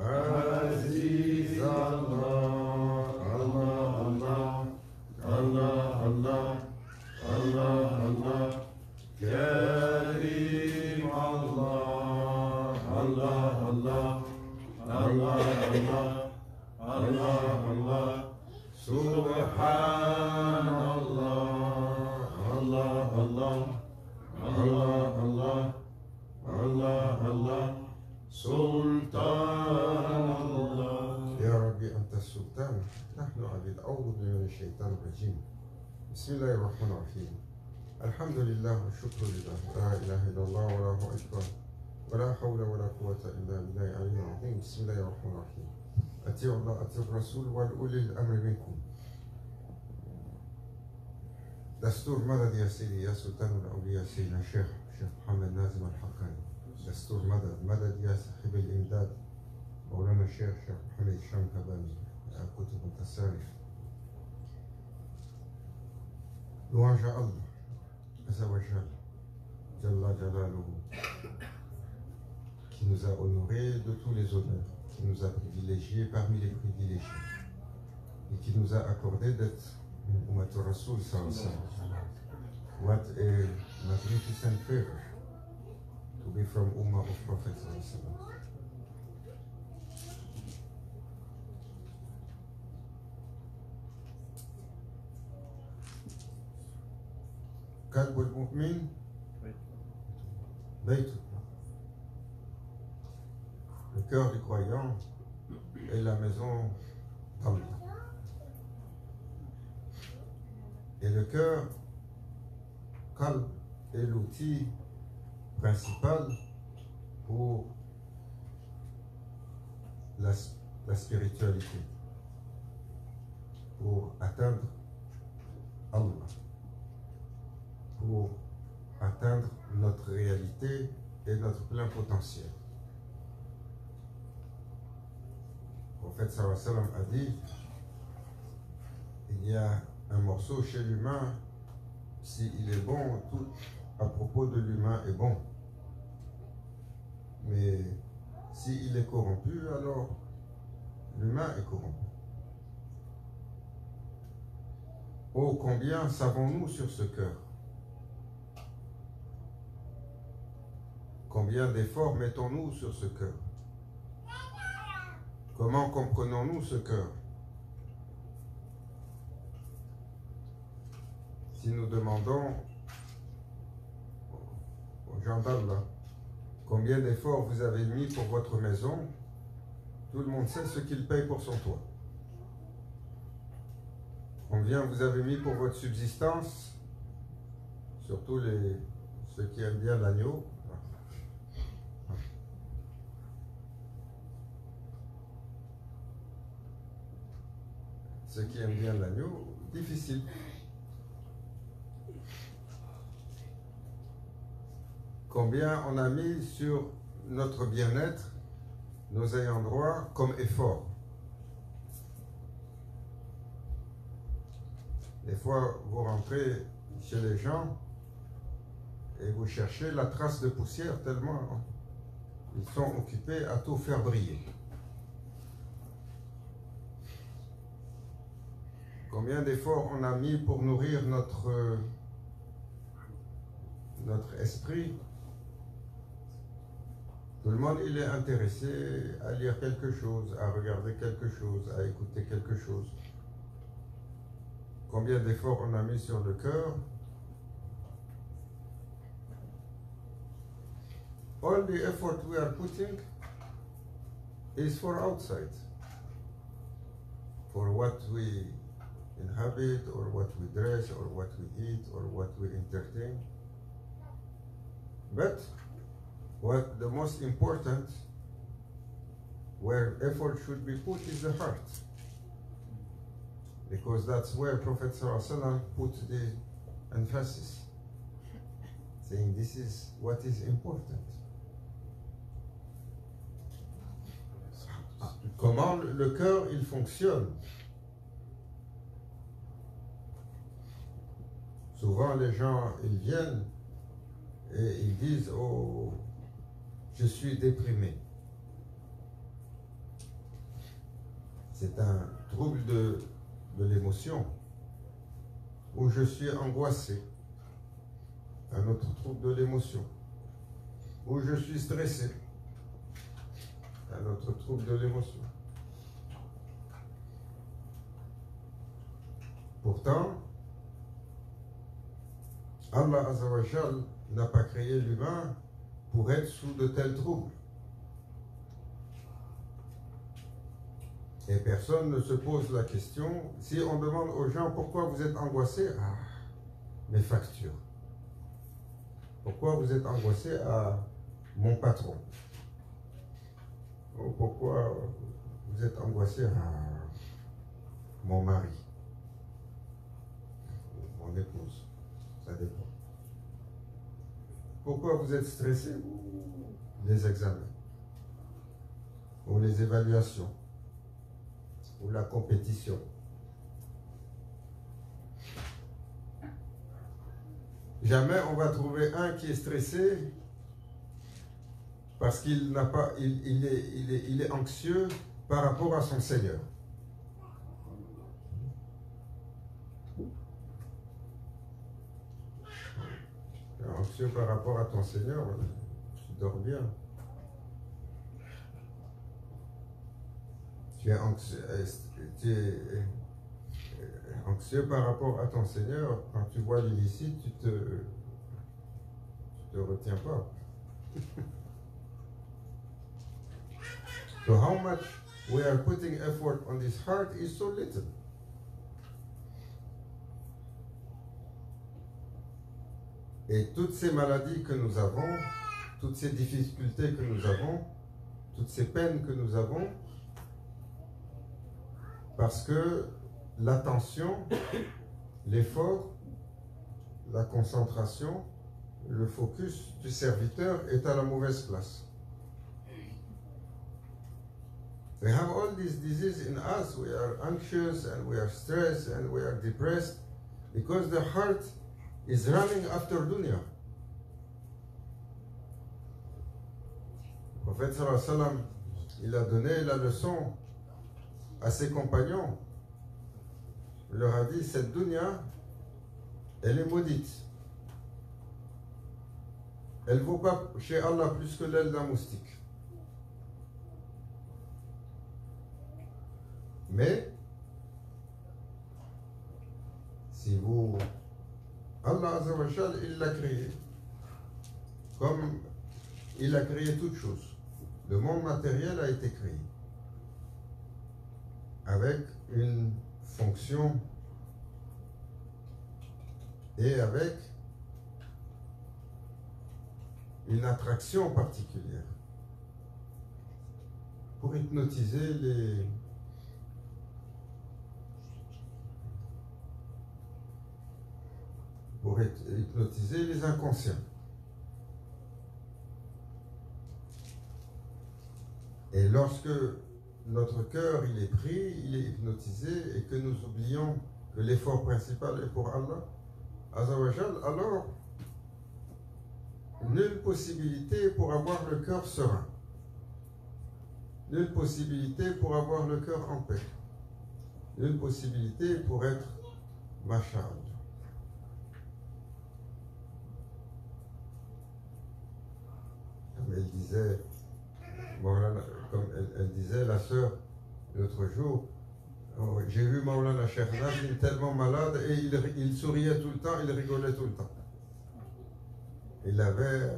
عزيز الله الله الله الله الله الله الله كريم الله الله الله الله الله الله الله سبحان الله الله الله الله الله الله الله سلطان الله. يا ربي أنت السلطان، نحن عبيد. أعوذ بالله من الشيطان الرجيم. بسم الله الرحمن الرحيم. الحمد لله والشكر لله، لا إله إلا الله والله أكبر، ولا حول ولا قوة إلا بالله العلي العظيم. بسم الله الرحمن الرحيم. أطيعوا الله أطيعوا الرسول وأولي الأمر منكم. دستور مدد يا سيدي يا سلطان الأولياء سيدنا الشيخ محمد نازم الحقاني. دستور مدد يا صاحب الإمداد مولانا الشيخ محمد هشام كباني. كتب التصاريف. Louange à Allah, Azawajal, Jalla Jalaluhu, qui nous a honorés de tous les honneurs, qui nous a privilégiés parmi les privilégiés, et qui nous a accordé d'être Ummatul Rasul sallallahu alayhi wa sallam. What a magnificent favor to be from Ummah of Prophet sallallahu alayhi wa sallam. قلب المؤمن بيته. Le cœur du croyant est la maison d'Allah. Et le cœur, qalb, est l'outil principal pour la spiritualité, pour atteindre Allah, pour atteindre notre réalité et notre plein potentiel. Le prophète sallallahu alayhi wa sallam a dit, il y a un morceau chez l'humain, s'il est bon, tout à propos de l'humain est bon. Mais s'il est corrompu, alors l'humain est corrompu. Oh, combien savons-nous sur ce cœur? Combien d'efforts mettons-nous sur ce cœur? Comment comprenons-nous ce cœur? Si nous demandons aux gens d'Allah, combien d'efforts vous avez mis pour votre maison, tout le monde sait ce qu'il paye pour son toit. Combien vous avez mis pour votre subsistance, surtout ceux qui aiment bien l'agneau. Ceux qui aiment bien l'agneau, difficile. Combien on a mis sur notre bien-être, nos ayants droit, comme effort. Des fois, vous rentrez chez les gens et vous cherchez la trace de poussière tellement ils sont occupés à tout faire briller. Combien d'efforts on a mis pour nourrir notre esprit. Tout le monde il est intéressé à lire quelque chose, à regarder quelque chose, à écouter quelque chose. Combien d'efforts on a mis sur le cœur. All the effort we are putting is for outside, for what we inhabit, or what we dress, or what we eat, or what we entertain. But what the most important, where effort should be put, is the heart. Because that's where Prophet ﷺ put the emphasis, saying this is what is important. Comment le cœur il fonctionne? Souvent les gens ils viennent et ils disent oh je suis déprimé. C'est un trouble de l'émotion, où je suis angoissé. Un autre trouble de l'émotion, où je suis stressé. Un autre trouble de l'émotion. Pourtant, Allah Azza wa Jal n'a pas créé l'humain pour être sous de tels troubles. Et personne ne se pose la question, si on demande aux gens pourquoi vous êtes angoissés, ah, mes factures. Pourquoi vous êtes angoissés à mon patron? Ou pourquoi vous êtes angoissés à mon mari? Mon épouse, ça dépend. Pourquoi vous êtes stressés? Les examens, ou les évaluations, ou la compétition. Jamais on va trouver un qui est stressé parce qu'il n'a pas, il est anxieux par rapport à son Seigneur. Anxieux par rapport à ton Seigneur, tu dors bien. Tu es anxieux par rapport à ton Seigneur. Quand tu vois l'illicite, tu te retiens pas. So how much we are putting effort on this heart is so little. Et toutes ces maladies que nous avons, toutes ces difficultés que nous avons, toutes ces peines que nous avons, parce que l'attention, l'effort, la concentration, le focus du serviteur est à la mauvaise place. We have all these diseases in us. We are anxious and we are stressed and we are depressed because the heart is running after dunya. Le prophète sallallahu alayhi wa sallam, il a donné la leçon à ses compagnons. Il leur a dit, cette dunya, elle est maudite. Elle ne vaut pas chez Allah plus que l'aile d'un moustique. Mais, si vous... Allah Azza wa Jal, il l'a créé. Comme il a créé toutes choses. Le monde matériel a été créé. Avec une fonction et avec une attraction particulière pour hypnotiser les inconscients. Et lorsque notre cœur il est pris, il est hypnotisé et que nous oublions que l'effort principal est pour Allah Azza wa Jal, alors nulle possibilité pour avoir le cœur serein, nulle possibilité pour avoir le cœur en paix, nulle possibilité pour être masha'Allah. Comme elle disait, comme elle disait, la sœur, l'autre jour, oh, j'ai vu Maulana Cheikh Nazim tellement malade et il souriait tout le temps, il rigolait tout le temps. Il avait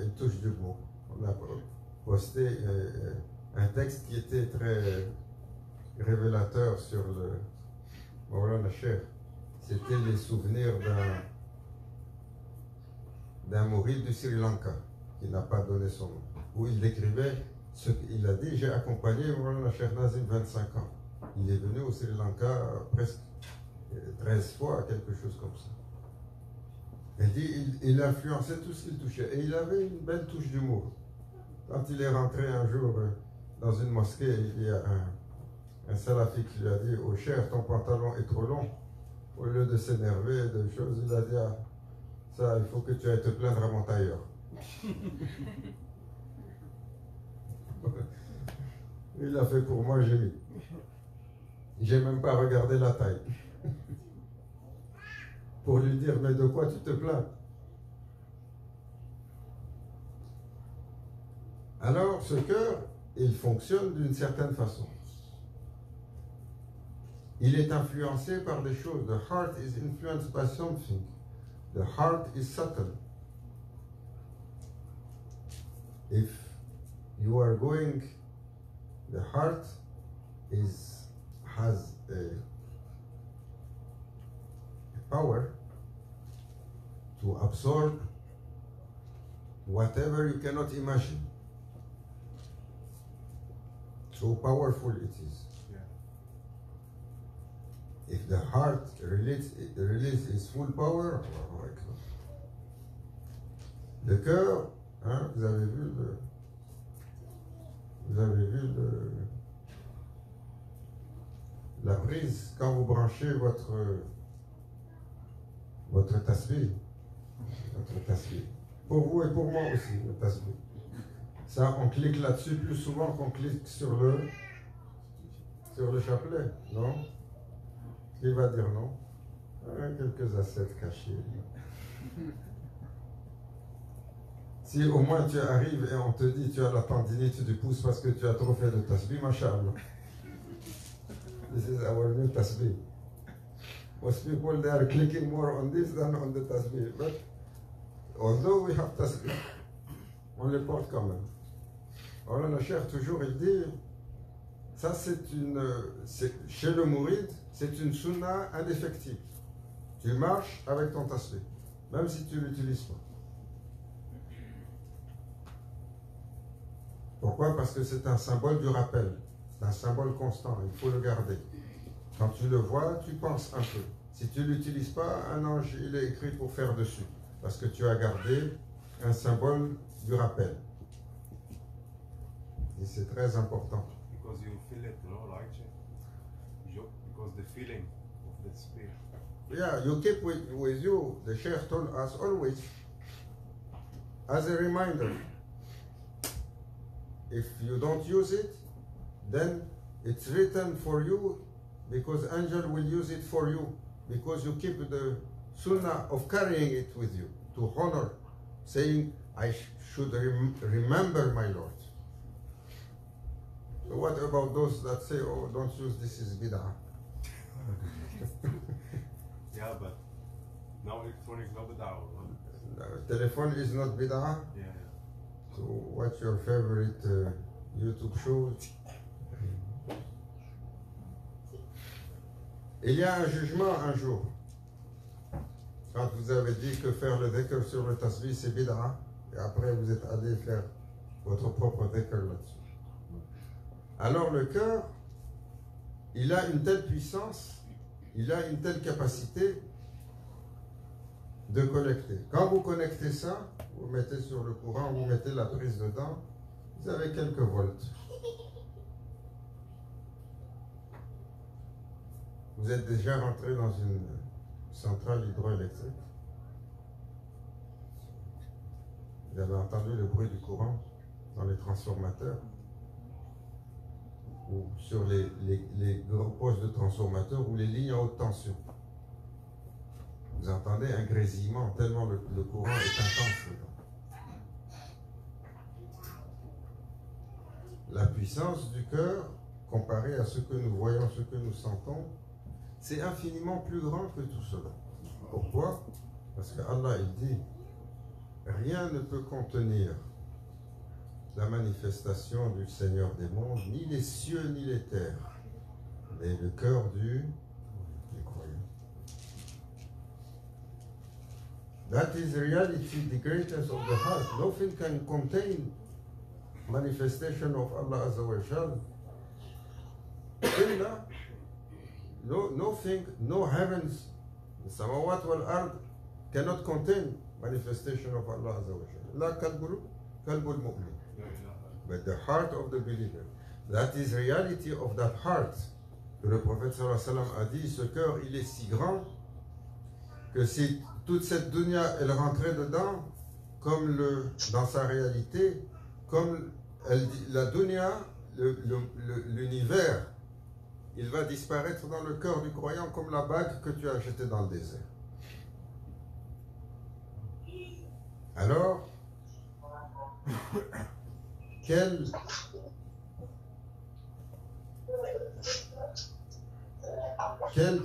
une touche d'humour. On a posté un texte qui était très révélateur sur le Maulana Cheikh. C'était les souvenirs d'un mouride du Sri Lanka qui n'a pas donné son nom, où il décrivait ce qu'il a dit. J'ai accompagné Maulana Cheikh Nazim 25 ans. Il est venu au Sri Lanka presque 13 fois, quelque chose comme ça. Il dit il influençait tout ce qu'il touchait. Et il avait une belle touche d'humour. Quand il est rentré un jour dans une mosquée, il y a un salafi qui lui a dit, oh cher, ton pantalon est trop long. Au lieu de s'énerver de choses, il a dit, ah, ça, il faut que tu ailles te plaindre à mon tailleur. Il a fait pour moi, j'ai mis. J'ai même pas regardé la taille. Pour lui dire, mais de quoi tu te plains? Alors, ce cœur, il fonctionne d'une certaine façon. Il est influencé par des choses. The heart is influenced by something. The heart is subtle. If you are going, the heart has a power to absorb whatever you cannot imagine. So powerful it is. Yeah. If the heart releases its full power, le cœur, hein, vous avez vu la prise quand vous branchez votre tasbih. Pour vous et pour moi aussi, le tasbih. Ça, on clique là-dessus plus souvent qu'on clique sur le chapelet, non? Qui va dire non? Quelques assiettes cachées. Si au moins tu arrives et on te dit tu as la tendinite du pouce parce que tu as trop fait de tasbih, mashallah. This is our new tasbih. Most people, they are clicking more on this than on the tasbih. But although we have tasbih, on les porte quand même. Alors le cheikh toujours il dit, ça chez le mouride, c'est une sunna indéfectible. Tu marches avec ton tasbih, même si tu ne l'utilises pas. Pourquoi? Parce que c'est un symbole du rappel, c'est un symbole constant, il faut le garder. Quand tu le vois, tu penses un peu. Si tu ne l'utilises pas, un ange, il est écrit pour faire dessus, parce que tu as gardé un symbole du rappel. Et c'est très important. Because you feel it, you know, right? Because the feeling of the spirit. Yeah, you keep with you. The Sheikh told us always, as a reminder, if you don't use it, then it's written for you, because angel will use it for you, because you keep the sunnah of carrying it with you, to honor, saying, I should remember my Lord. So what about those that say, oh, don't use this, is bid'ah? Yeah, but now electronic no bid'ah. Telephone is not bid'ah? Yeah. So what's your favorite YouTube show? Il y a un jugement un jour. Quand vous avez dit que faire le dhikr sur le tasbih c'est bid'ah, et après vous êtes allé faire votre propre dhikr là-dessus. Alors le cœur, il a une telle puissance, il a une telle capacité de connecter. Quand vous connectez ça, vous mettez sur le courant, vous mettez la prise dedans, vous avez quelques volts. Vous êtes déjà rentré dans une centrale hydroélectrique. Vous avez entendu le bruit du courant dans les transformateurs ou sur les gros postes de transformateurs ou les lignes à haute tension. Vous entendez un grésillement tellement le courant est intense dedans. La puissance du cœur, comparée à ce que nous voyons, ce que nous sentons, c'est infiniment plus grand que tout cela. Pourquoi? Parce que Allah il dit, rien ne peut contenir la manifestation du Seigneur des mondes, ni les cieux ni les terres, mais le cœur des croyants. That is reality, the greatness of the heart. Nothing can contain manifestation of Allah Azza wa Jal. Nothing, no heavens, the samawat wal ard cannot contain manifestation of Allah Azza wa Jal. La kalbul mu'min. But the heart of the believer, that is reality of that heart. Que le prophète sallallahu alayhi wa sallam a dit, ce cœur il est si grand que si toute cette dunya elle rentrait dedans, comme dans sa réalité, comme elle dit, la dunya, l'univers, il va disparaître dans le cœur du croyant comme la bague que tu as jetée dans le désert. Alors, quelle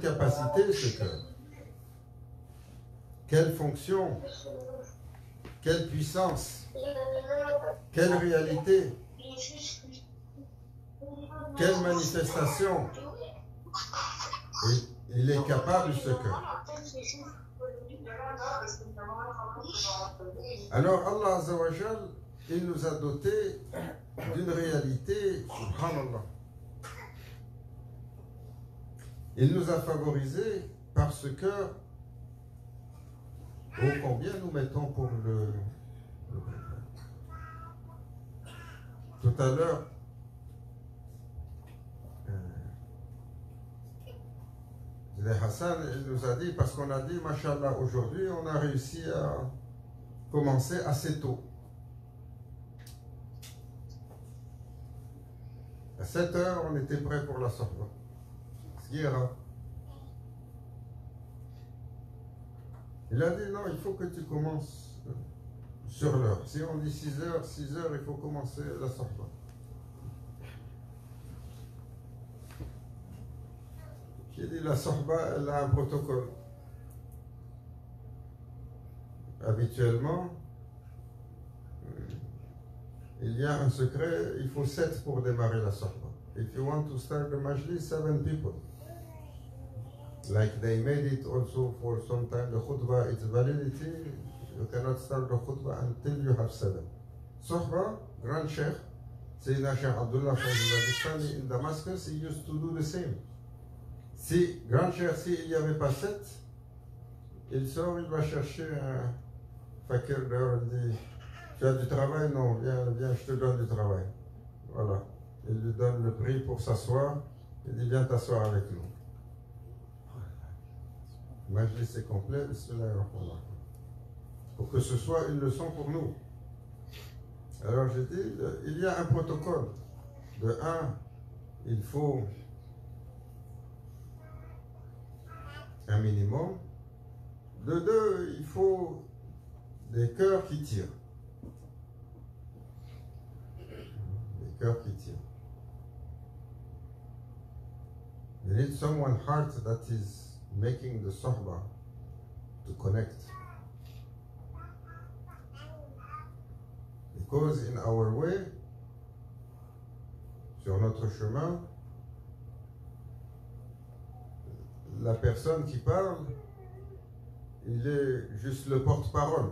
capacité ce cœur? Quelle fonction? Quelle puissance? Quelle réalité? Quelle manifestation? Et il est capable, ce cœur. Alors Allah Azza wa Jal, il nous a dotés d'une réalité, subhanallah. Il nous a favorisés par ce cœur ô combien nous mettons pour le tout à l'heure, Hassan il nous a dit, parce qu'on a dit, Mashallah, aujourd'hui on a réussi à commencer assez tôt. À 7 heures, on était prêt pour la sortie. Ce qui est rare. Il a dit, non, il faut que tu commences sur l'heure. Si on dit 6 heures, il faut commencer la sortie. J'ai dit, la sorba, elle a un protocole. Habituellement, il y a un secret, il faut 7 pour démarrer la sorba. If you want to start the majlis, 7 people. Like they made it also for some time, the khutbah, its validity, you cannot start the khutbah until you have 7. Sohba, Grand Sheikh, Sayyidina Sheikh Abdullah Fawzi in Damascus, he used to do the same. Si, Grand Cheikh, s'il n'y avait pas 7, il sort, il va chercher un fakir dehors, il dit, tu as du travail? Non, viens, je te donne du travail. Voilà. Il lui donne le prix pour s'asseoir, il dit, viens t'asseoir avec nous. Majlis est complet, pour que ce soit une leçon pour nous. Alors j'ai dit, il y a un protocole. De 1, il faut un minimum. De 2, il faut des cœurs qui tirent. Des cœurs qui tirent. You need someone heart that is making the sohbah to connect. Because in our way, sur notre chemin, la personne qui parle, il est juste le porte-parole.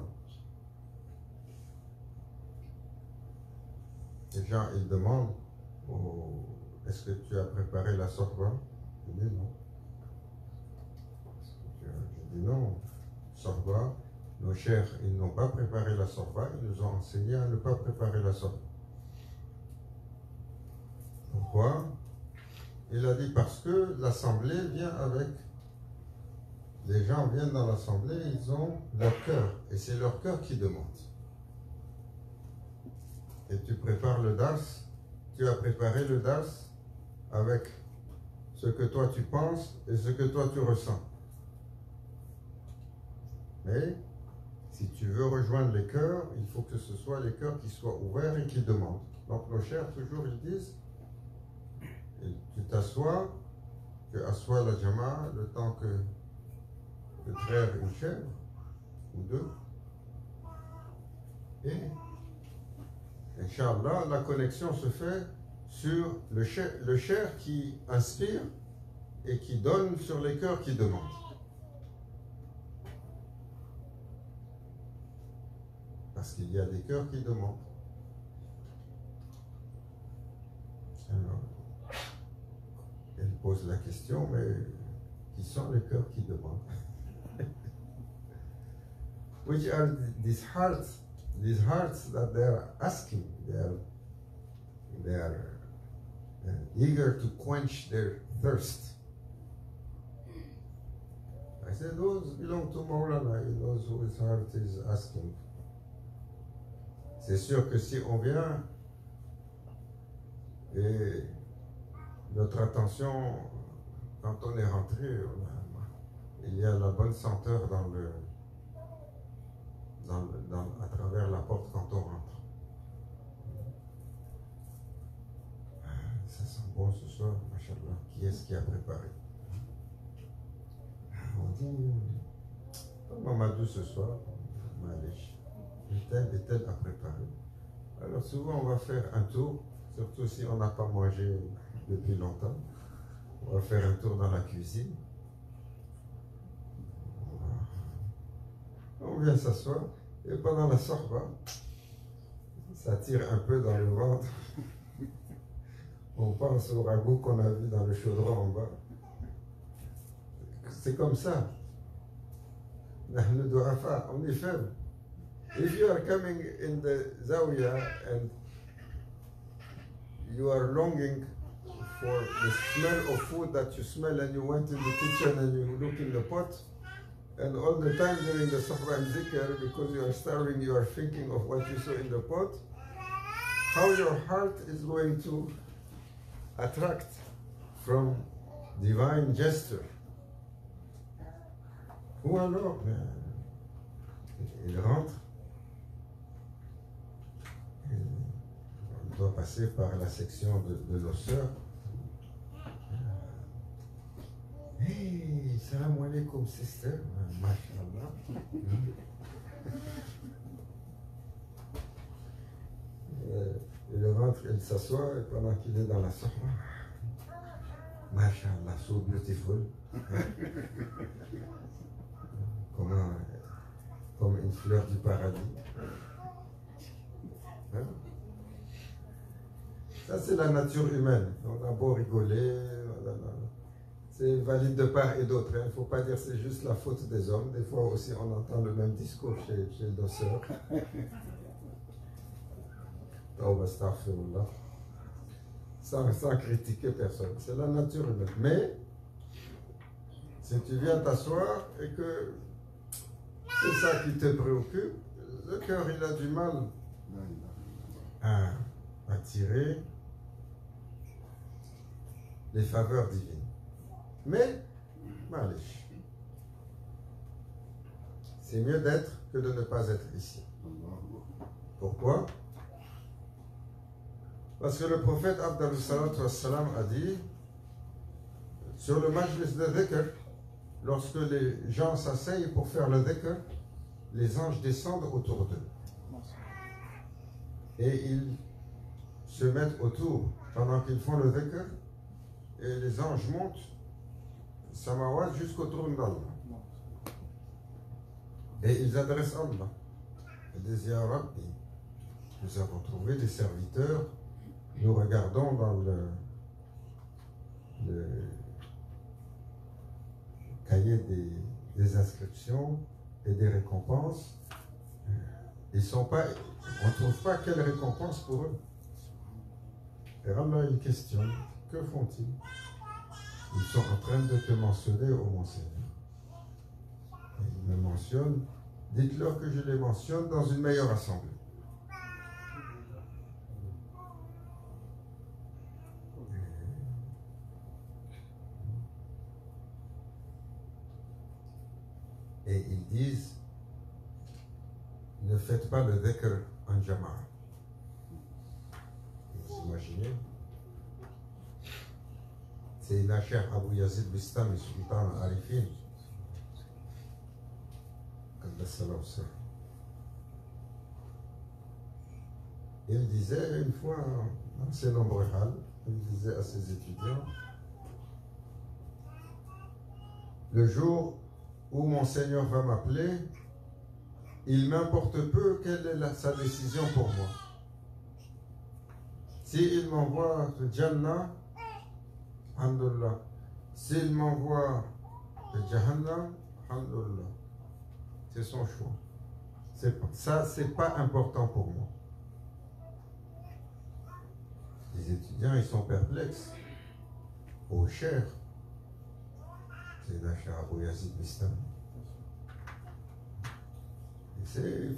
Les gens, ils demandent, oh, est-ce que tu as préparé la sorba? Je dis non. Je dis non, sorba, nos chers, ils n'ont pas préparé la sorba, ils nous ont enseigné à ne pas préparer la sorba. Pourquoi? Il a dit parce que l'assemblée vient avec, les gens viennent dans l'assemblée, ils ont leur cœur, et c'est leur cœur qui demande. Et tu prépares le dars, tu as préparé le dars avec ce que toi tu penses et ce que toi tu ressens. Mais si tu veux rejoindre les cœurs, il faut que ce soit les cœurs qui soient ouverts et qui demandent. Donc nos chers, toujours ils disent, tu t'assois, tu assois la jama le temps que tu traites une chèvre ou 2. Et Inch'Allah, la connexion se fait sur le cher qui inspire et qui donne sur les cœurs qui demandent. Parce qu'il y a des cœurs qui demandent. Alors, elle pose la question, mais qui sont les cœurs qui demandent? Which are these hearts that they are asking, they are eager to quench their thirst. I said, those belong to Maulana, he knows who his heart is asking. C'est sûr que si on vient et notre attention, quand on est rentré, il y a la bonne senteur à travers la porte quand on rentre. Ça sent bon ce soir, machallah. Qui est-ce qui a préparé? On dit, Mamadou ce soir, Malish, et tel a préparé. Alors souvent on va faire un tour, surtout si on n'a pas mangé depuis longtemps. On va faire un tour dans la cuisine. On vient s'asseoir et pendant la sorba, ça tire un peu dans le ventre. On pense au ragoût qu'on a vu dans le chaudron en bas. C'est comme ça. On est faible. If you are coming in the Zawiya and you are longing for the smell of food that you smell and you went in the kitchen and you look in the pot, and all the time during the Sahba and Zikr, because you are starving, you are thinking of what you saw in the pot, how your heart is going to attract from divine gesture. Ou alors, il rentre, on doit passer par la section de nos sœurs. Hey, salam alaikum sister, mashallah. Il rentre, il s'assoit et pendant qu'il est dans la soirée, mashallah, so beautiful. Comme une fleur du paradis. Hein? Ça, c'est la nature humaine. On a beau rigoler, c'est valide de part et d'autre. Il ne faut pas dire que c'est juste la faute des hommes. Des fois aussi, on entend le même discours chez nos sœurs. Sans critiquer personne. C'est la nature humaine. Mais, si tu viens t'asseoir et que c'est ça qui te préoccupe, le cœur, il a du mal à attirer les faveurs divines. Mais, malish, c'est mieux d'être que de ne pas être ici. Pourquoi? Parce que le prophète Abdallah salatu wassalam a dit, sur le majlis de dhikr, lorsque les gens s'asseyent pour faire le dhikr, les anges descendent autour d'eux. Et ils se mettent autour pendant qu'ils font le dhikr, et les anges montent samawat jusqu'au trône d'Allah. Et ils adressent Allah. Ils disent, Ya Rabbi, nous avons trouvé des serviteurs, nous regardons dans le cahier des inscriptions et des récompenses. Ils sont pas, on ne trouve pas quelle récompense pour eux. Et Allah, il questionne, que font-ils? Ils sont en train de te mentionner, ô mon Seigneur. Et ils me mentionnent, dites-leur que je les mentionne dans une meilleure assemblée. Et ils disent, ne faites pas le dhikr en jama'a. Vous imaginez? C'est Cheikh Abu Yazid Bistami, Sultan Arifin. Il disait une fois, dans ses nombreux halles, il disait à ses étudiants, le jour où mon Seigneur va m'appeler, il m'importe peu quelle est sa décision pour moi. S'il m'envoie le Jannah, alhamdulillah. S'il m'envoie le Jahannam, alhamdulillah. C'est son choix. Ça, c'est pas important pour moi. Les étudiants, ils sont perplexes. Au cher. C'est la Cheikh Abu Yazid Bistami. He said,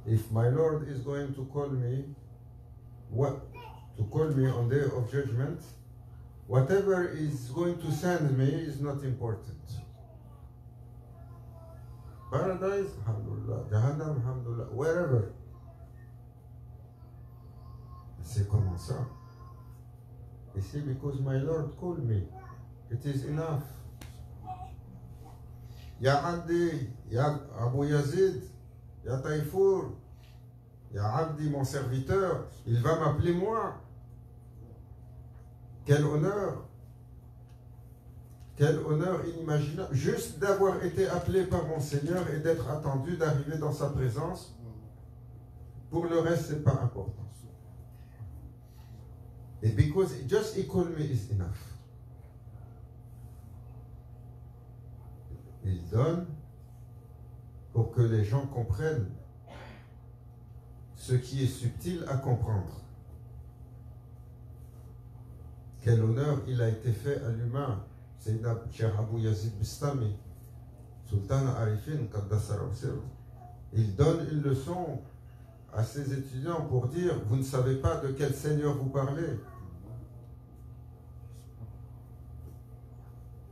if my Lord is going to call me, to call me on day of judgment, Whatever is going to send me is not important. Paradise, alhamdulillah. Jahannam, alhamdulillah. Wherever. C'est comment ça? You see, because my Lord called me. It is enough. Ya Abdi, Ya Abu Yazid, Ya Taïfour, Ya Abdi, mon serviteur, il va m'appeler moi. Quel honneur inimaginable, juste d'avoir été appelé par mon Seigneur et d'être attendu, d'arriver dans sa présence. Pour le reste, c'est pas important. Et because just he called me is enough. Il donne pour que les gens comprennent ce qui est subtil à comprendre. Quel honneur il a été fait à l'humain. Sayyidina Cheikh Abu Yazid Bistami, Sultan Arifin Qaddasar Sirruh. Il donne une leçon à ses étudiants pour dire, vous ne savez pas de quel Seigneur vous parlez.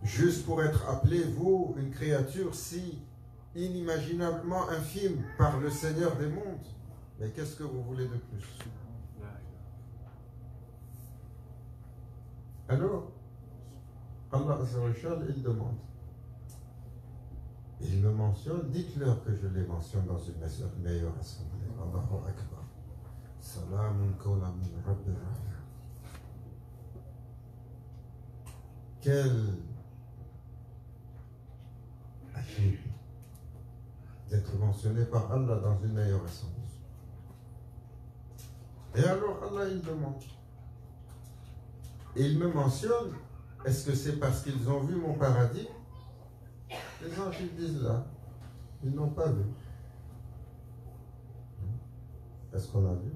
Juste pour être appelé, vous, une créature si inimaginablement infime par le Seigneur des mondes. Mais qu'est-ce que vous voulez de plus? Alors, Allah Azza wa Jal, il demande. Il me mentionne, dites-leur que je les mentionne dans une meilleure assemblée. Allahu Akbar. Salamun qawlan min Rabbir Rahim. Quel agile d'être mentionné par Allah dans une meilleure assemblée. Et alors Allah il demande. Et il me mentionne, est-ce que c'est parce qu'ils ont vu mon paradis? Les anges ils disent là, ils n'ont pas vu. Est-ce qu'on a vu?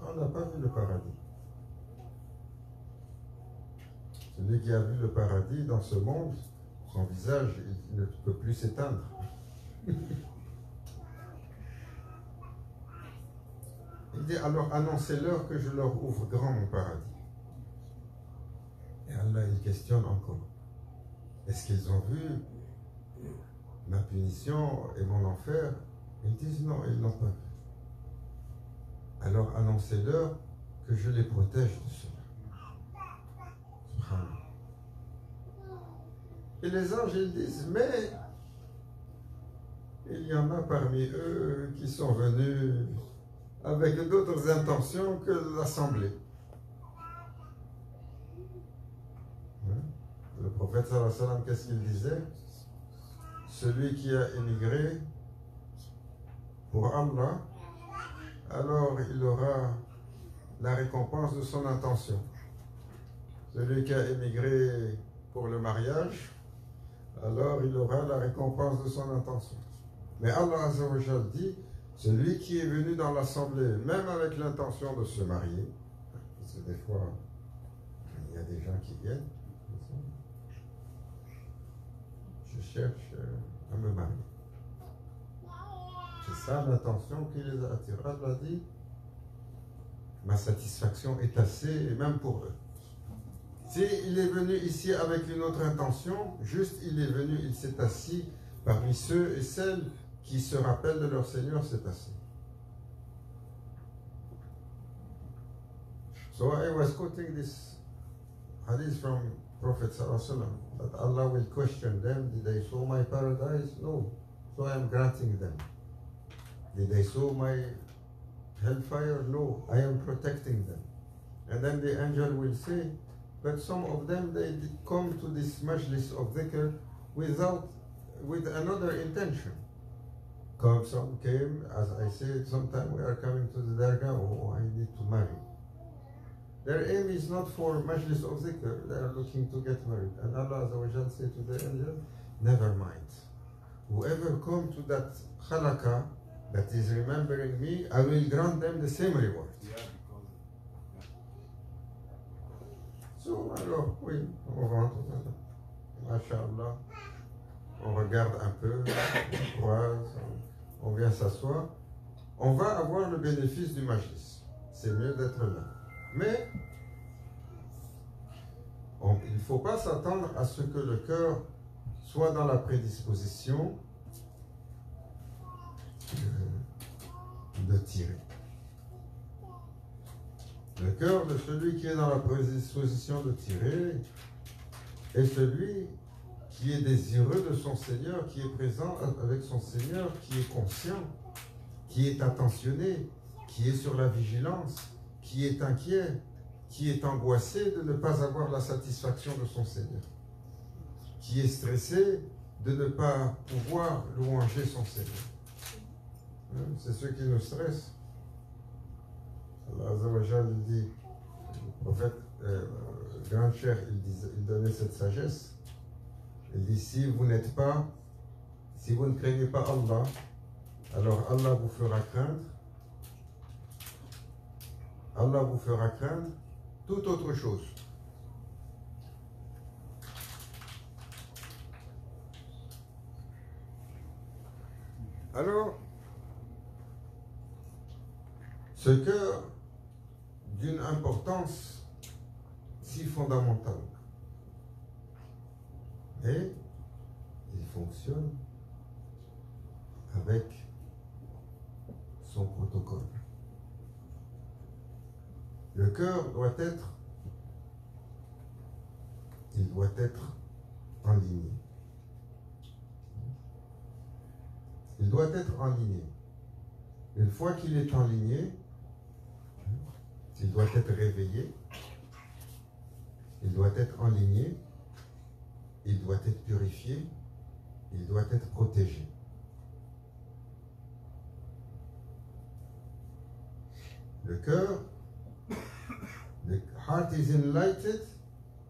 On n'a pas vu le paradis. Celui qui a vu le paradis dans ce monde, son visage il ne peut plus s'éteindre. Il dit alors annoncez-leur que je leur ouvre grand mon paradis. Et Allah il questionne encore. Est-ce qu'ils ont vu ma punition et mon enfer? Ils disent non, ils n'ont pas vu. Alors annoncez-leur que je les protège de cela. Et les anges ils disent mais il y en a parmi eux qui sont venus avec d'autres intentions que l'assemblée. Le prophète sallallahu alayhi wa sallam, qu'est-ce qu'il disait? Celui qui a émigré pour Allah, alors il aura la récompense de son intention. Celui qui a émigré pour le mariage, alors il aura la récompense de son intention. Mais Allah Azza wa Jal dit, celui qui est venu dans l'assemblée, même avec l'intention de se marier, parce que des fois, il y a des gens qui viennent, je cherche à me marier. C'est ça l'intention qui les a attirés. Allah dit, ma satisfaction est assez, et même pour eux. S'il est venu ici avec une autre intention, juste il est venu, il s'est assis parmi ceux et celles qui se rappellent de leur Seigneur, c'est assez. So I was quoting this hadith from Prophet Sallallahu Alaihi Wasallam, that Allah will question them, did they saw my paradise? No. So I am granting them. Did they saw my hellfire? No. I am protecting them. And then the angel will say, but some of them, they did come to this majlis of dhikr with another intention. Some came, as I said, sometimes we are coming to the dargah, oh, I need to marry. Their aim is not for majlis of dhikr, they are looking to get married. And Allah Azza wa Jal said to the angel, never mind. Whoever come to that halakah that is remembering me, I will grant them the same reward. So, alors, oui, on rentre, Masha'Allah, on regarde un peu, on croise, on vient s'asseoir, on va avoir le bénéfice du majlis. C'est mieux d'être là. Mais, Il ne faut pas s'attendre à ce que le cœur soit dans la prédisposition de tirer. Le cœur de celui qui est dans la prédisposition de tirer est celui qui est désireux de son Seigneur, qui est présent avec son Seigneur, qui est conscient, qui est attentionné, qui est sur la vigilance, qui est inquiet, qui est angoissé de ne pas avoir la satisfaction de son Seigneur, qui est stressé de ne pas pouvoir louanger son Seigneur. C'est ce qui nous stresse. Allah Azza wa Jal dit, le prophète grand cher, il donnait cette sagesse. Il dit, si vous ne craignez pas Allah, alors Allah vous fera craindre. Allah vous fera craindre toute autre chose. Alors, ce cœur d'une importance si fondamentale, et il fonctionne avec son protocole. Le cœur doit être enligné. Il doit être enligné. Une fois qu'il est enligné, il doit être réveillé, il doit être enligné, il doit être purifié, il doit être protégé. Le cœur, the heart is enlightened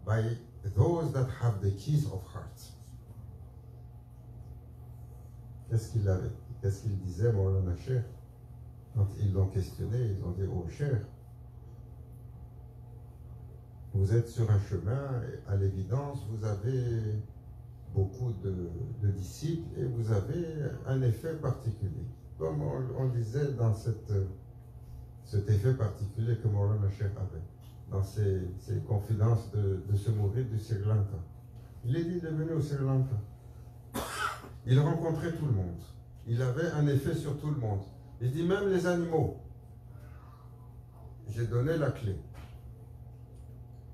by those that have the keys of heart. Qu'est-ce qu'il disait, Maulana Cheikh, quand ils l'ont questionné, ils ont dit, oh Cheikh, vous êtes sur un chemin, et à l'évidence, vous avez beaucoup de disciples et vous avez un effet particulier. Comme on disait dans cet effet particulier que Maulana Cheikh avait, dans ses confidences de se mourir du Sri Lanka. Il est venu au Sri Lanka. Il rencontrait tout le monde. Il avait un effet sur tout le monde. Il dit même les animaux. J'ai donné la clé.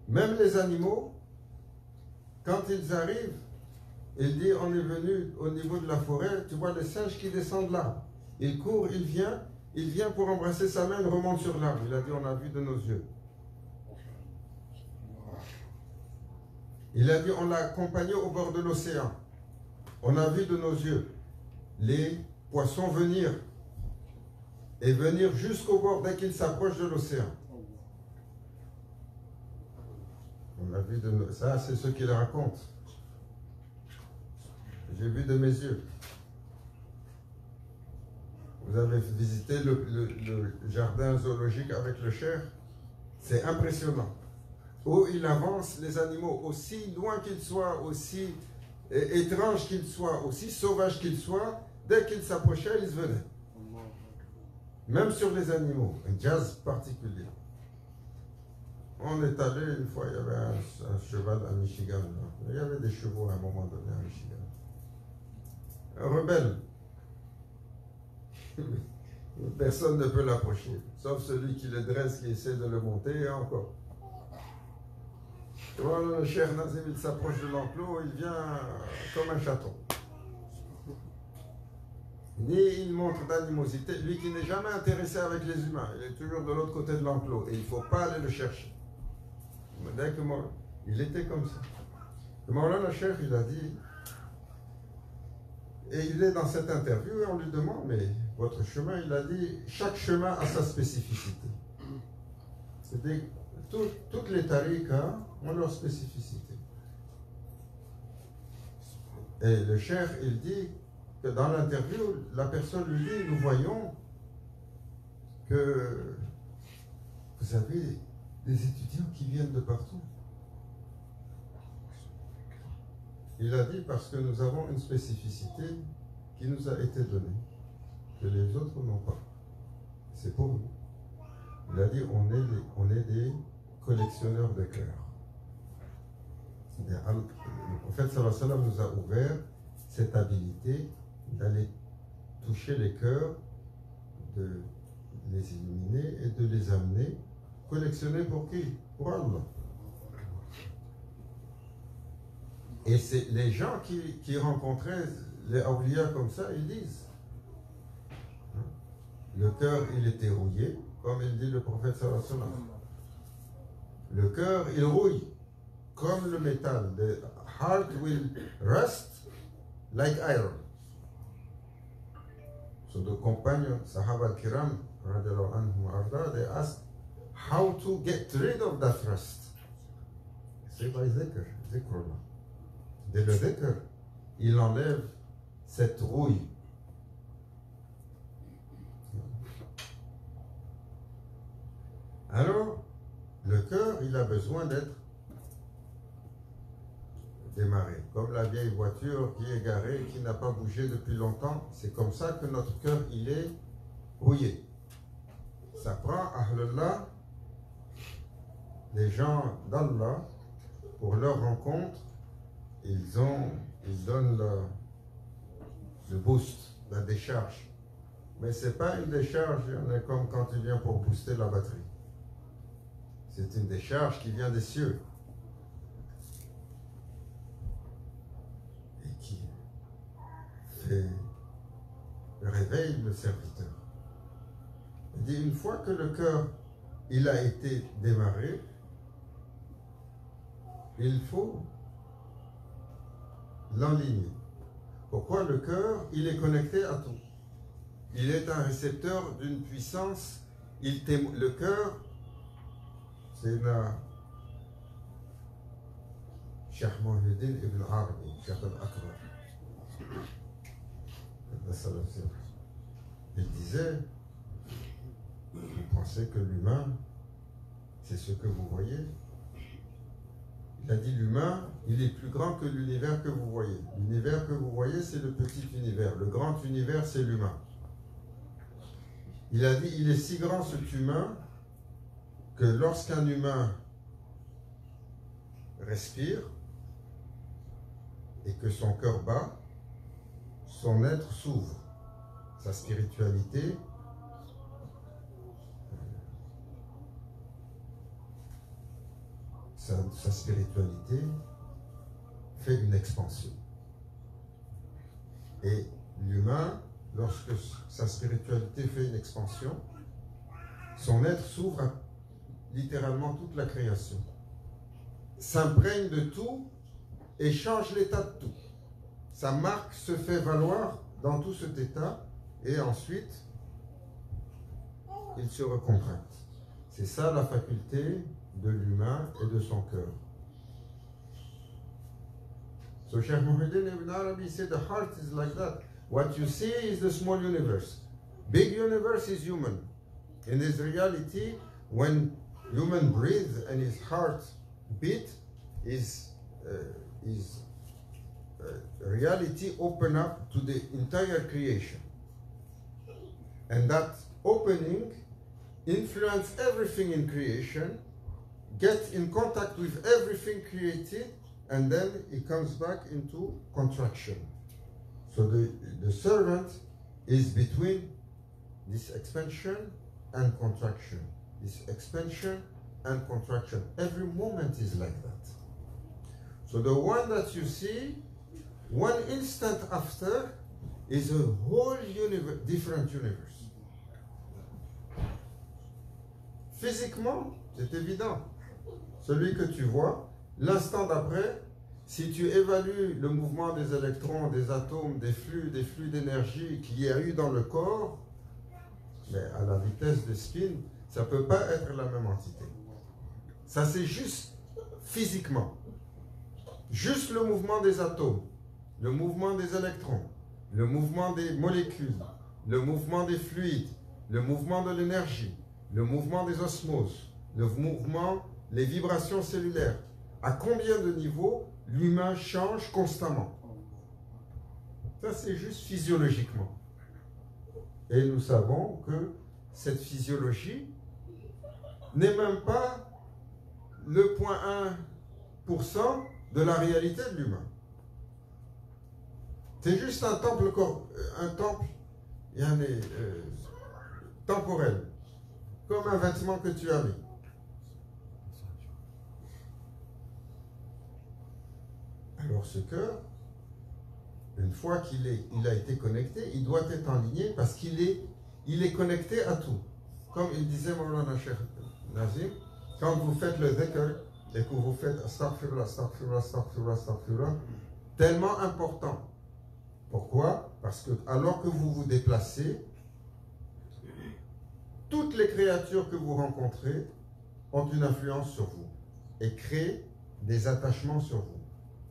Même les animaux, quand ils arrivent, il dit on est venu au niveau de la forêt, tu vois les singes qui descendent là. Il court, il vient pour embrasser sa main, il remonte sur l'arbre. Il a dit on a vu de nos yeux. Il a dit on l'a accompagné au bord de l'océan. On a vu de nos yeux les poissons venir et venir jusqu'au bord dès qu'ils s'approchent de l'océan. On a vu ça, c'est ce qu'il raconte. J'ai vu de mes yeux. Vous avez visité le jardin zoologique avec le Cheikh. C'est impressionnant. Où il avance, les animaux, aussi loin qu'ils soient, aussi étranges qu'ils soient, aussi sauvages qu'ils soient, dès qu'ils s'approchaient, ils venaient. Même sur les animaux, un jazz particulier. On est allé une fois, il y avait un cheval à Michigan. Il y avait des chevaux à un moment donné à Michigan. Un rebelle. Personne ne peut l'approcher, sauf celui qui le dresse, qui essaie de le monter, et encore. Quand le Cheikh Nazim il s'approche de l'enclos, il vient comme un chaton. Ni il montre d'animosité, lui qui n'est jamais intéressé avec les humains, il est toujours de l'autre côté de l'enclos, et il ne faut pas aller le chercher. Dès que il était comme ça. Le Maulana Cheikh, il a dit, et il est dans cette interview, et on lui demande, mais votre chemin, il a dit, chaque chemin a sa spécificité. C'est-à-dire, toutes les tariqas ont leur spécificité. Et le Cheikh, il dit que dans l'interview, la personne lui dit, nous voyons que vous avez des étudiants qui viennent de partout. Il a dit parce que nous avons une spécificité qui nous a été donnée, que les autres n'ont pas. C'est pour nous. Il a dit on est des collectionneurs de cœur. Le prophète sallallahu alayhi wa sallam nous a ouvert cette habilité d'aller toucher les cœurs, de les illuminer et de les amener collectionner pour qui? Pour Allah. Et c'est les gens qui rencontraient les awliya comme ça, ils disent le cœur il était rouillé, comme il dit le prophète sallallahu alayhi wa sallam. Le cœur il rouille comme le métal. The heart will rust like iron. So the companion Sahaba al-Kiram radiallahu anhum arda, they asked how to get rid of that rust. C'est by dhikr, dhikrullah. Dès le dhikr, il enlève cette rouille. Alors, le cœur, il a besoin d'être démarré. Comme la vieille voiture qui est garée et qui n'a pas bougé depuis longtemps, c'est comme ça que notre cœur, il est rouillé. Ça prend, ahlullah, les gens d'Allah, pour leur rencontre, ils donnent le boost, la décharge. Mais ce n'est pas une décharge, comme quand il vient pour booster la batterie. C'est une décharge qui vient des cieux. Et qui réveille le serviteur. Il dit, une fois que le cœur il a été démarré, il faut l'enligner. Pourquoi? Le cœur, il est connecté à tout. Il est un récepteur d'une puissance. Le cœur, c'est Cheikh Muhyiddin ibn Arabi, Cheikh al-Akbar. Il disait, vous pensez que l'humain, c'est ce que vous voyez? Il a dit, l'humain, il est plus grand que l'univers que vous voyez. L'univers que vous voyez, c'est le petit univers. Le grand univers, c'est l'humain. Il a dit, il est si grand cet humain que lorsqu'un humain respire et que son cœur bat, son être s'ouvre. Sa spiritualité sa spiritualité fait une expansion. Et l'humain, lorsque sa spiritualité fait une expansion, son être s'ouvre à littéralement toute la création, s'imprègne de tout et change l'état de tout. Sa marque se fait valoir dans tout cet état et ensuite il se recontracte. C'est ça la faculté de l'humain et de son cœur. So Cheikh Muhyiddin ibn Arabi said the heart is like that. What you see is the small universe. Big universe is human. In this reality, when human breathes and his heart beat, his reality open up to the entire creation. And that opening influence everything in creation, get in contact with everything created, and then it comes back into contraction. So the servant is between this expansion and contraction. This expansion and contraction. Every moment is like that. So the one that you see, one instant after, is a whole universe, different universe. Physiquement, c'est évident. Celui que tu vois, l'instant d'après, si tu évalues le mouvement des électrons, des atomes, des flux d'énergie qu'il y a eu dans le corps, mais à la vitesse de spin, ça ne peut pas être la même entité. Ça, c'est juste physiquement. Juste le mouvement des atomes, le mouvement des électrons, le mouvement des molécules, le mouvement des fluides, le mouvement de l'énergie, le mouvement des osmoses, le mouvement, les vibrations cellulaires. À combien de niveaux l'humain change constamment? Ça, c'est juste physiologiquement. Et nous savons que cette physiologie n'est même pas le 0,1% de la réalité de l'humain. C'est juste un temple temporel, comme un vêtement que tu as mis. Alors ce cœur, une fois qu'il a été connecté, il doit être aligné parce qu'il est connecté à tout. Comme il disait Maulana Cheikh Nazim, quand vous faites le dhikr et que vous faites astaghfirullah, astaghfirullah, astaghfirullah, astaghfirullah, tellement important. Pourquoi? Parce que alors que vous vous déplacez, toutes les créatures que vous rencontrez ont une influence sur vous et créent des attachements sur vous.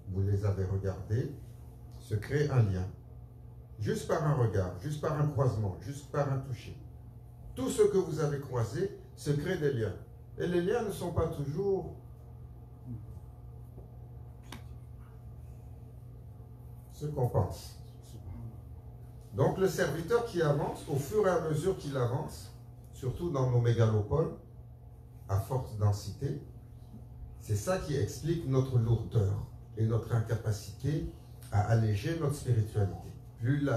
Vous les avez regardées, se crée un lien. Juste par un regard, juste par un croisement, juste par un toucher. Tout ce que vous avez croisé se crée des liens. Et les liens ne sont pas toujours ce qu'on pense. Donc le serviteur qui avance, au fur et à mesure qu'il avance, surtout dans nos mégalopoles, à forte densité, c'est ça qui explique notre lourdeur et notre incapacité à alléger notre spiritualité. Plus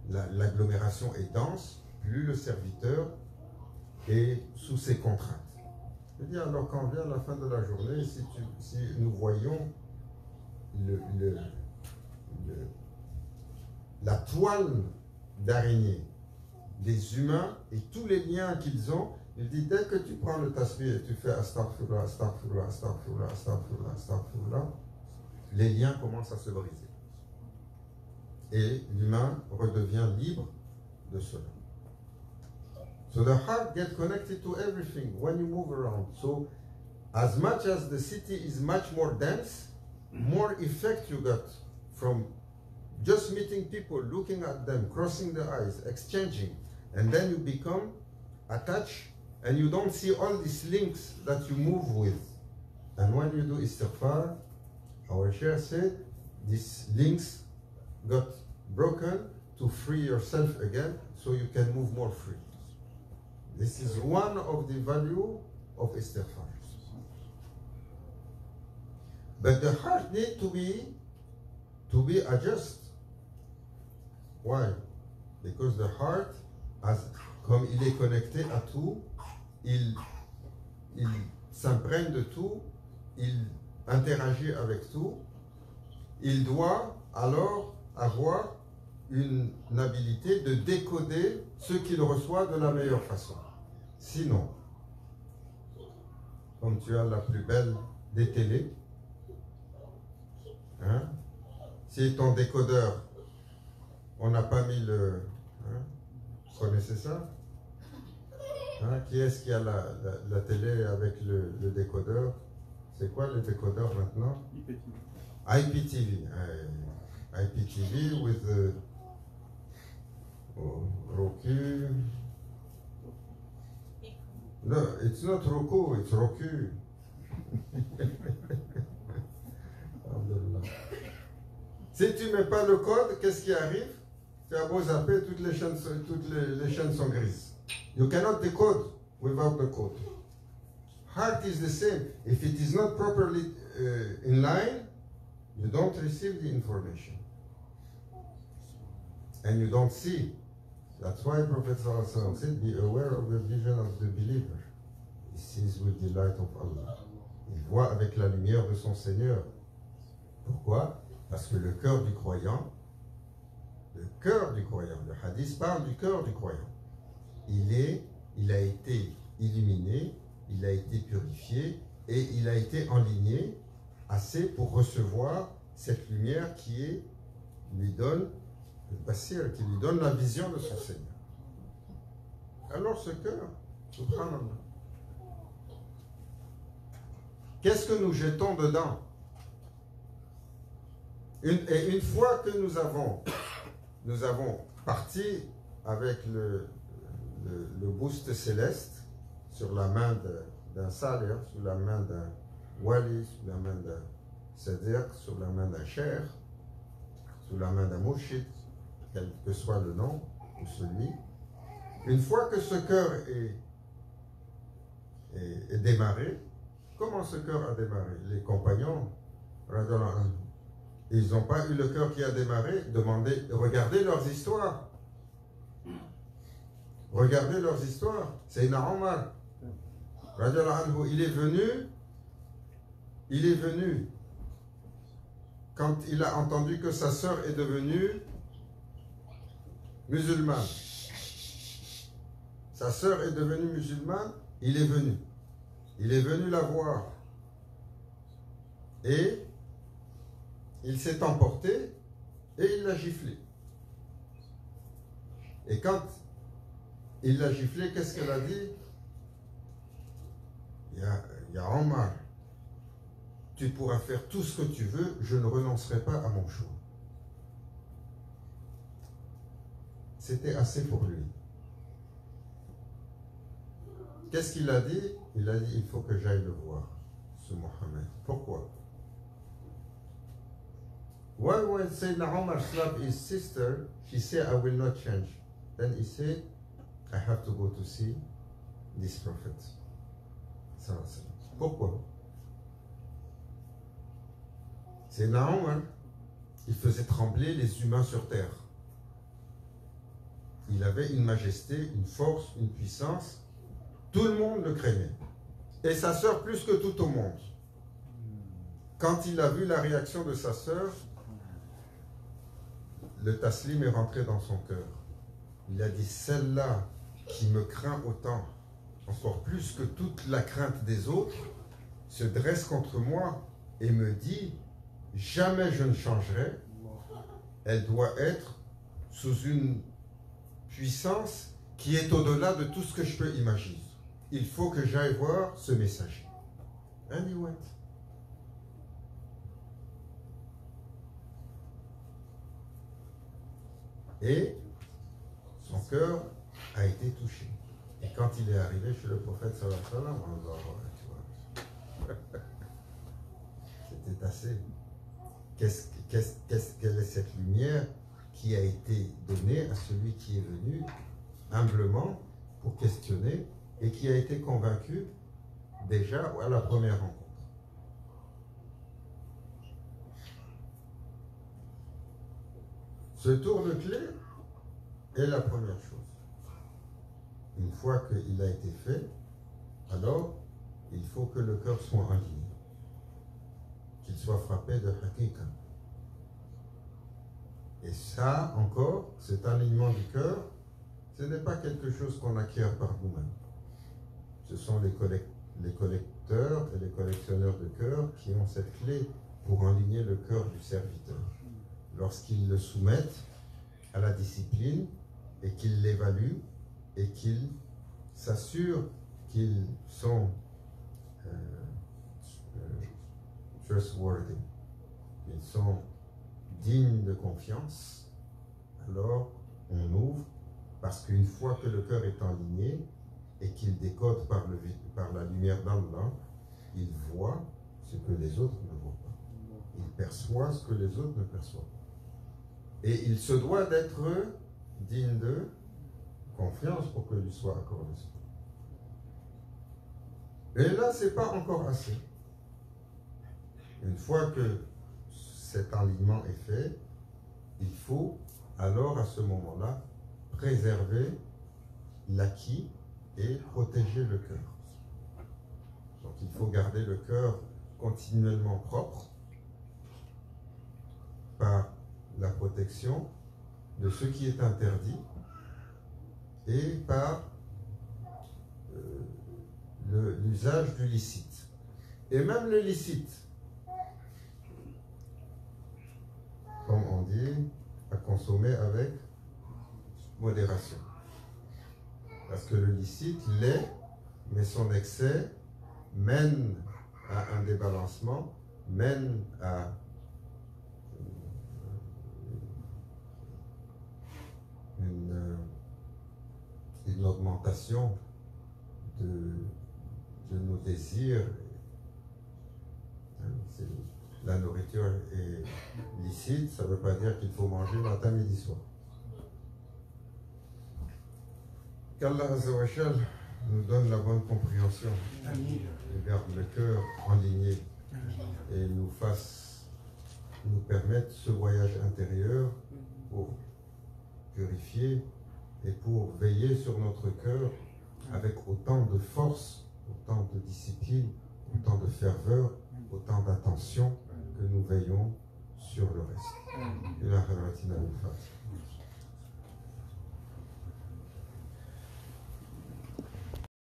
l'agglomération est dense, plus le serviteur est sous ses contraintes. Je veux dire, alors quand vient la fin de la journée, si nous voyons la toile d'araignée des humains et tous les liens qu'ils ont, il dit, dès que tu prends le tasbih et tu fais astaghfirullah, astaghfirullah, astaghfirullah, astaghfirullah, astaghfirullah, les liens commencent à se briser. Et l'humain redevient libre de cela. So the heart gets connected to everything when you move around. So as much as the city is much more dense, more effect you got from just meeting people, looking at them, crossing the eyes, exchanging, and then you become attached and you don't see all these links that you move with. And when you do istighfar, our Sheikh said, these links got broken to free yourself again so you can move more free. This is one of the value of istighfar. But the heart needs to be adjusted. Why? Because the heart, comme il est connecté à tout, il s'imprègne de tout, il interagit avec tout, il doit alors avoir une habilité de décoder ce qu'il reçoit de la meilleure façon. Sinon, comme tu as la plus belle des télés, hein, si ton décodeur, on n'a pas mis le... Hein, vous connaissez ça? Hein, qui est-ce qui a la télé avec le décodeur? C'est quoi le décodeur maintenant? IPTV. IPTV with the Roku. No, it's not Roku, it's Roku. Si tu ne mets pas le code, qu'est-ce qui arrive? Tu as beau zapper, toutes les chaînes sont grises. You cannot decode without the code. Heart is the same. If it is not properly in line, you don't receive the information. And you don't see. That's why Prophet ﷺ said, be aware of the vision of the believer. He sees with the light of Allah. Il voit avec la lumière de son Seigneur. Pourquoi? Parce que le cœur du croyant, le hadith parle du cœur du croyant. Il a été illuminé, il a été purifié et il a été enligné assez pour recevoir cette lumière qui lui donne le basir, qui lui donne la vision de son Seigneur. Alors ce cœur, subhanallah, qu'est-ce que nous jetons dedans? Une fois que nous avons parti avec le boost céleste sur la main d'un salir, sur la main d'un wali, sur la main d'un sadiq, sur la main d'un cheikh, sur la main d'un murshid, quel que soit le nom ou celui, une fois que ce cœur est démarré, comment ce cœur a démarré? Les compagnons Radiallahu anhu. Ils n'ont pas eu le cœur qui a démarré. Regardez leurs histoires. Regardez leurs histoires. Sayyidina Omar, radiallahu anhu, il est venu quand il a entendu que sa sœur est devenue musulmane. Sa sœur est devenue musulmane, il est venu. Il est venu la voir. Et il s'est emporté et il l'a giflé. Et quand il l'a giflé, qu'est-ce qu'elle a dit? Ya Omar, tu pourras faire tout ce que tu veux, je ne renoncerai pas à mon choix. C'était assez pour lui. Qu'est-ce qu'il a dit? Il a dit, il faut que j'aille le voir, ce Mohammed. Pourquoi? When Sayyidina Omar slapped his sister, she said, I will not change. Then he said, I have to go to see this prophet. Pourquoi? Sayyidina Omar, il faisait trembler les humains sur terre. Il avait une majesté, une force, une puissance. Tout le monde le craignait. Et sa sœur plus que tout au monde. Quand il a vu la réaction de sa sœur, le taslim est rentré dans son cœur. Il a dit, celle-là qui me craint autant, encore plus que toute la crainte des autres, se dresse contre moi et me dit, jamais je ne changerai. Elle doit être sous une puissance qui est au-delà de tout ce que je peux imaginer. Il faut que j'aille voir ce messager. And he went. Et son cœur a été touché. Et quand il est arrivé chez le prophète sallallahu alayhi wa sallam, c'était assez. Quelle est cette lumière qui a été donnée à celui qui est venu humblement pour questionner et qui a été convaincu déjà à la première rencontre. Ce tour de clé est la première chose. Une fois qu'il a été fait, alors il faut que le cœur soit aligné, qu'il soit frappé de haqiqa. Et ça encore, cet alignement du cœur, ce n'est pas quelque chose qu'on acquiert par nous-mêmes. Ce sont les collecteurs et les collectionneurs de cœur qui ont cette clé pour aligner le cœur du serviteur. Lorsqu'ils le soumettent à la discipline et qu'ils l'évaluent et qu'ils s'assurent qu'ils sont trustworthy, ils sont dignes de confiance, alors on ouvre, parce qu'une fois que le cœur est aligné et qu'il décode par la lumière d'Allah, il voit ce que les autres ne voient pas. Il perçoit ce que les autres ne perçoivent pas. Et il se doit d'être digne de confiance pour que lui soit accordé ça. Et là, ce n'est pas encore assez. Une fois que cet alignement est fait, il faut alors à ce moment-là préserver l'acquis et protéger le cœur. Donc il faut garder le cœur continuellement propre par la protection de ce qui est interdit et par l'usage du licite. Et même le licite, comme on dit, à consommer avec modération. Parce que le licite l'est, mais son excès mène à un débalancement, mène à une augmentation de nos désirs. La nourriture est licite, ça ne veut pas dire qu'il faut manger matin, midi, soir. Qu'Allah Azza wa Jal nous donne la bonne compréhension et garde le cœur enligné et nous fasse nous permettre ce voyage intérieur pour purifier et pour veiller sur notre cœur avec autant de force, autant de discipline, autant de ferveur, autant d'attention que nous veillons sur le reste. Et la Khalawatina al-Fatiha.